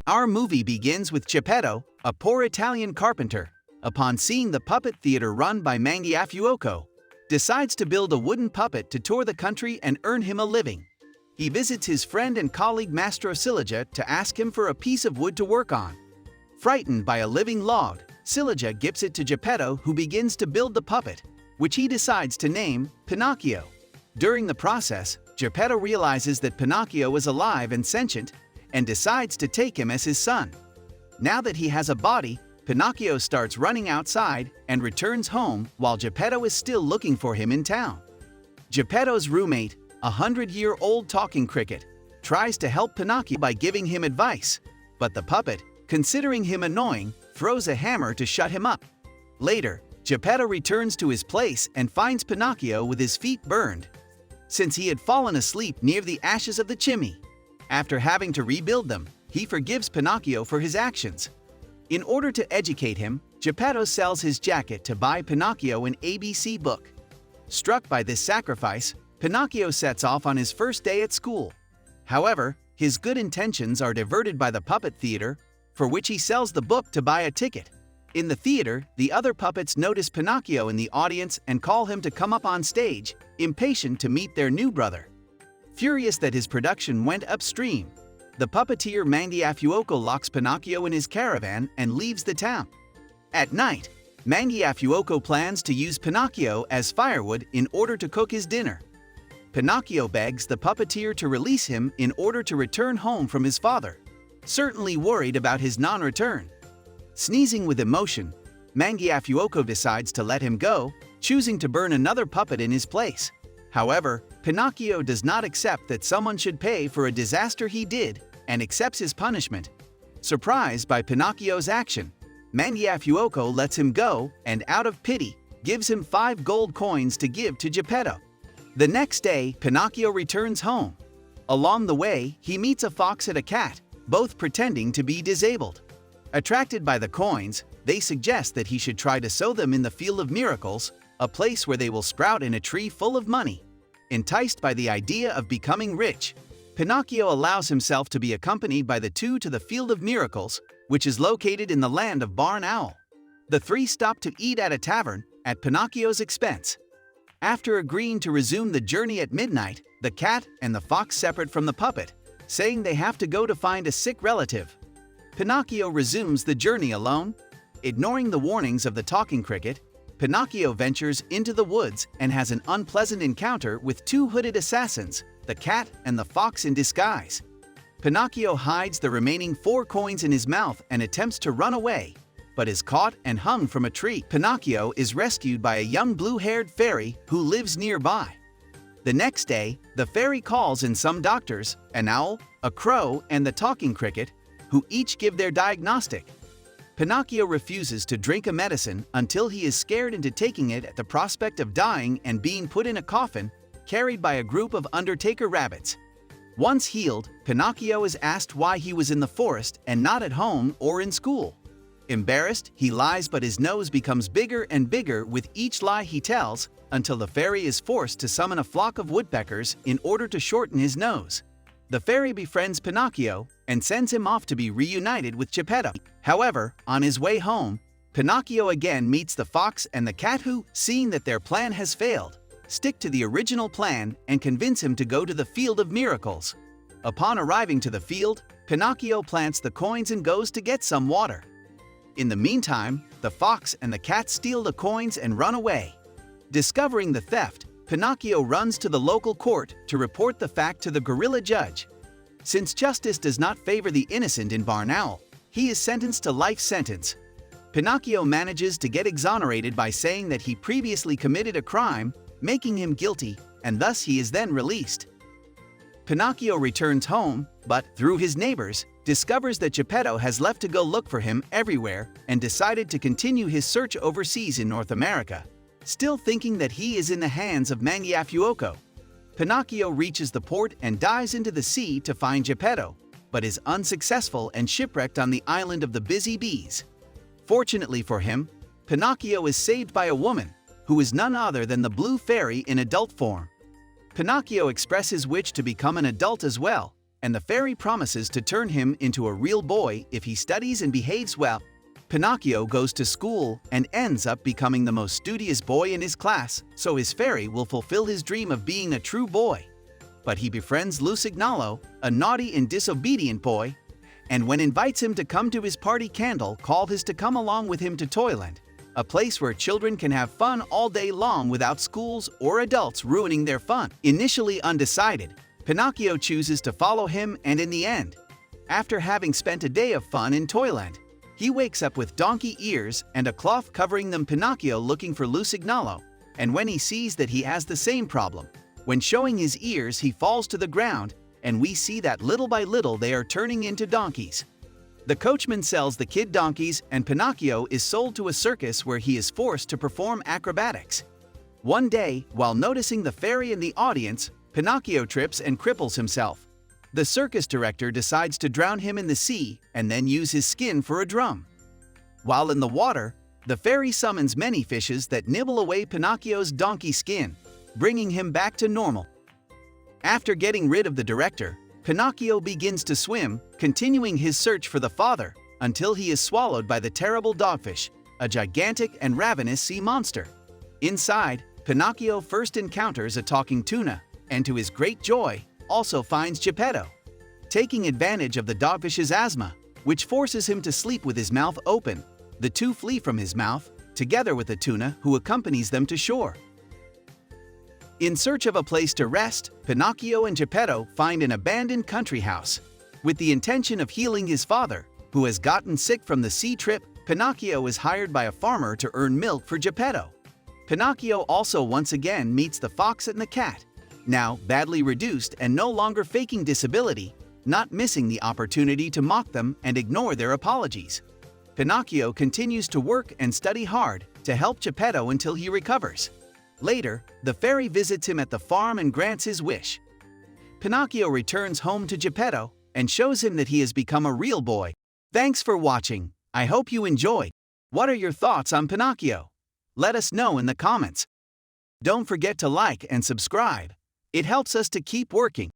Our movie begins with Geppetto, a poor Italian carpenter, upon seeing the puppet theater run by Mangiafuoco, decides to build a wooden puppet to tour the country and earn him a living. He visits his friend and colleague Mastro Silliga to ask him for a piece of wood to work on. Frightened by a living log, Silliga gives it to Geppetto, who begins to build the puppet, which he decides to name Pinocchio. During the process, Geppetto realizes that Pinocchio is alive and sentient, and decides to take him as his son. Now that he has a body, Pinocchio starts running outside and returns home while Geppetto is still looking for him in town. Geppetto's roommate, a 100-year-old talking cricket, tries to help Pinocchio by giving him advice, but the puppet, considering him annoying, throws a hammer to shut him up. Later, Geppetto returns to his place and finds Pinocchio with his feet burned, since he had fallen asleep near the ashes of the chimney. After having to rebuild them, he forgives Pinocchio for his actions. In order to educate him, Geppetto sells his jacket to buy Pinocchio an ABC book. Struck by this sacrifice, Pinocchio sets off on his first day at school. However, his good intentions are diverted by the puppet theater, for which he sells the book to buy a ticket. In the theater, the other puppets notice Pinocchio in the audience and call him to come up on stage, impatient to meet their new brother. Furious that his production went upstream, the puppeteer Mangiafuoco locks Pinocchio in his caravan and leaves the town. At night, Mangiafuoco plans to use Pinocchio as firewood in order to cook his dinner. Pinocchio begs the puppeteer to release him in order to return home from his father, certainly worried about his non-return. Sneezing with emotion, Mangiafuoco decides to let him go, choosing to burn another puppet in his place. However, Pinocchio does not accept that someone should pay for a disaster he did and accepts his punishment. Surprised by Pinocchio's action, Mangiafuoco lets him go and, out of pity, gives him 5 gold coins to give to Geppetto. The next day, Pinocchio returns home. Along the way, he meets a fox and a cat, both pretending to be disabled. Attracted by the coins, they suggest that he should try to sow them in the Field of Miracles, a place where they will sprout in a tree full of money. Enticed by the idea of becoming rich, Pinocchio allows himself to be accompanied by the two to the Field of Miracles, which is located in the land of Barn Owl. The three stop to eat at a tavern at Pinocchio's expense. After agreeing to resume the journey at midnight, the cat and the fox separate from the puppet, saying they have to go to find a sick relative. Pinocchio resumes the journey alone. Ignoring the warnings of the talking cricket, Pinocchio ventures into the woods and has an unpleasant encounter with 2 hooded assassins, the cat and the fox in disguise. Pinocchio hides the remaining 4 coins in his mouth and attempts to run away, but is caught and hung from a tree. Pinocchio is rescued by a young blue-haired fairy who lives nearby. The next day, the fairy calls in some doctors, an owl, a crow, and the talking cricket, who each give their diagnostic. Pinocchio refuses to drink a medicine until he is scared into taking it at the prospect of dying and being put in a coffin, carried by a group of undertaker rabbits. Once healed, Pinocchio is asked why he was in the forest and not at home or in school. Embarrassed, he lies, but his nose becomes bigger and bigger with each lie he tells, until the fairy is forced to summon a flock of woodpeckers in order to shorten his nose. The fairy befriends Pinocchio and sends him off to be reunited with Geppetto. However, on his way home, Pinocchio again meets the fox and the cat who, seeing that their plan has failed, stick to the original plan and convince him to go to the Field of Miracles. Upon arriving to the field, Pinocchio plants the coins and goes to get some water. In the meantime, the fox and the cat steal the coins and run away. Discovering the theft, Pinocchio runs to the local court to report the fact to the gorilla judge. Since justice does not favor the innocent in Barn Owl, he is sentenced to life sentence. Pinocchio manages to get exonerated by saying that he previously committed a crime, making him guilty, and thus he is then released. Pinocchio returns home, but, through his neighbors, discovers that Geppetto has left to go look for him everywhere and decided to continue his search overseas in North America, still thinking that he is in the hands of Mangiafuoco. Pinocchio reaches the port and dives into the sea to find Geppetto, but is unsuccessful and shipwrecked on the island of the Busy Bees. Fortunately for him, Pinocchio is saved by a woman, who is none other than the Blue Fairy in adult form. Pinocchio expresses his wish to become an adult as well, and the fairy promises to turn him into a real boy if he studies and behaves well. Pinocchio goes to school and ends up becoming the most studious boy in his class, so his fairy will fulfill his dream of being a true boy. But he befriends Lucignolo, a naughty and disobedient boy, and when invites him to come to his party candle, calls his to come along with him to Toyland, a place where children can have fun all day long without schools or adults ruining their fun. Initially undecided, Pinocchio chooses to follow him, and in the end, after having spent a day of fun in Toyland, he wakes up with donkey ears and a cloth covering them. Pinocchio looking for Lucignolo, and when he sees that he has the same problem, when showing his ears he falls to the ground, and we see that little by little they are turning into donkeys. The coachman sells the kid donkeys, and Pinocchio is sold to a circus where he is forced to perform acrobatics. One day, while noticing the fairy in the audience, Pinocchio trips and cripples himself. The circus director decides to drown him in the sea and then use his skin for a drum. While in the water, the fairy summons many fishes that nibble away Pinocchio's donkey skin, bringing him back to normal. After getting rid of the director, Pinocchio begins to swim, continuing his search for the father, until he is swallowed by the terrible dogfish, a gigantic and ravenous sea monster. Inside, Pinocchio first encounters a talking tuna, and to his great joy, also finds Geppetto. Taking advantage of the dogfish's asthma, which forces him to sleep with his mouth open, the two flee from his mouth, together with the tuna who accompanies them to shore. In search of a place to rest, Pinocchio and Geppetto find an abandoned country house. With the intention of healing his father, who has gotten sick from the sea trip, Pinocchio is hired by a farmer to earn milk for Geppetto. Pinocchio also once again meets the fox and the cat, now badly reduced and no longer faking disability, not missing the opportunity to mock them and ignore their apologies. Pinocchio continues to work and study hard to help Geppetto until he recovers. Later, the fairy visits him at the farm and grants his wish. Pinocchio returns home to Geppetto and shows him that he has become a real boy. Thanks for watching. I hope you enjoyed. What are your thoughts on Pinocchio? Let us know in the comments. Don't forget to like and subscribe. It helps us to keep working.